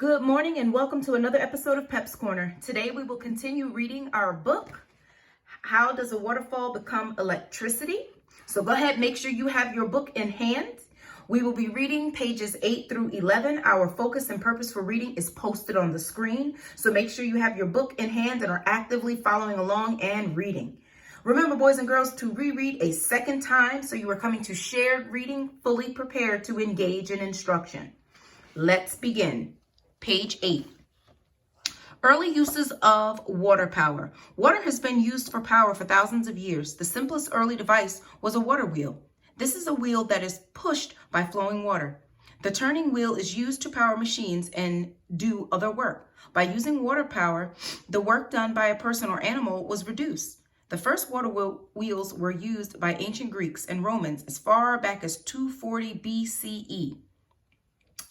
Good morning and welcome to another episode of Pep's Corner. Today we will continue reading our book, How Does a Waterfall Become Electricity? So go ahead, make sure you have your book in hand. We will be reading pages 8 through 11. Our focus and purpose for reading is posted on the screen. So make sure you have your book in hand and are actively following along and reading. Remember, boys and girls, to reread a second time so you are coming to shared reading, fully prepared to engage in instruction. Let's begin. Page 8. Early uses of water power. Water has been used for power for thousands of years. The simplest early device was a water wheel. This is a wheel that is pushed by flowing water. The turning wheel is used to power machines and do other work. By using water power, the work done by a person or animal was reduced. The first water wheels were used by ancient Greeks and Romans as far back as 240 BCE.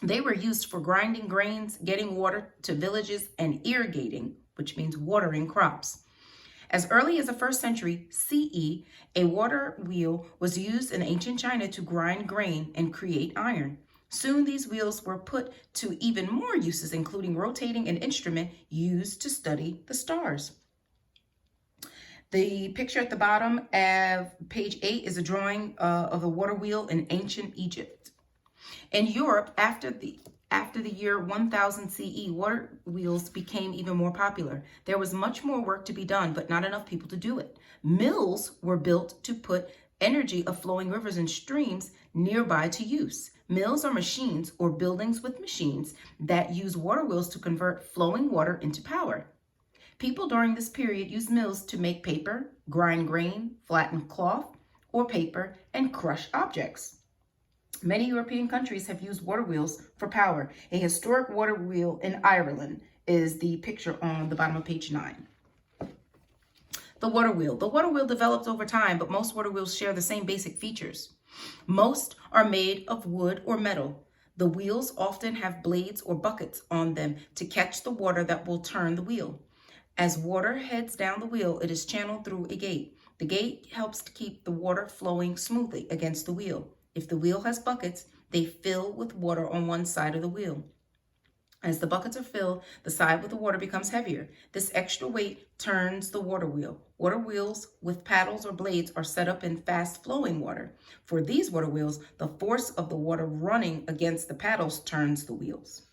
They were used for grinding grains, getting water to villages, and irrigating, which means watering crops. As early as the 1st century CE, a water wheel was used in ancient China to grind grain and create iron. Soon these wheels were put to even more uses, including rotating an instrument used to study the stars. The picture at the bottom of page 8 is a drawing of a water wheel in ancient Egypt. In Europe, after the year 1000 CE, water wheels became even more popular. There was much more work to be done, but not enough people to do it. Mills were built to put energy of flowing rivers and streams nearby to use. Mills are machines or buildings with machines that use water wheels to convert flowing water into power. People during this period used mills to make paper, grind grain, flatten cloth or paper, and crush objects. Many European countries have used water wheels for power. A historic water wheel in Ireland is the picture on the bottom of page 9. The water wheel. The water wheel develops over time, but most water wheels share the same basic features. Most are made of wood or metal. The wheels often have blades or buckets on them to catch the water that will turn the wheel. As water heads down the wheel, it is channeled through a gate. The gate helps to keep the water flowing smoothly against the wheel. If the wheel has buckets, they fill with water on one side of the wheel. As the buckets are filled, the side with the water becomes heavier. This extra weight turns the water wheel. Water wheels with paddles or blades are set up in fast-flowing water. For these water wheels, the force of the water running against the paddles turns the wheels.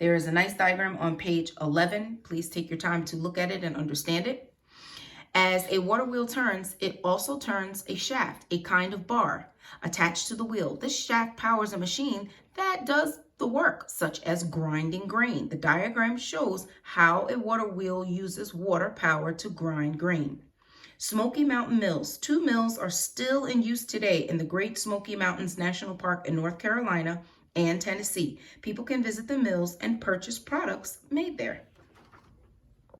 There is a nice diagram on page 11. Please take your time to look at it and understand it. As a water wheel turns, it also turns a shaft, a kind of bar, attached to the wheel. This shaft powers a machine that does the work, such as grinding grain. The diagram shows how a water wheel uses water power to grind grain. Smoky Mountain Mills. 2 mills are still in use today in the Great Smoky Mountains National Park in North Carolina and Tennessee. People can visit the mills and purchase products made there.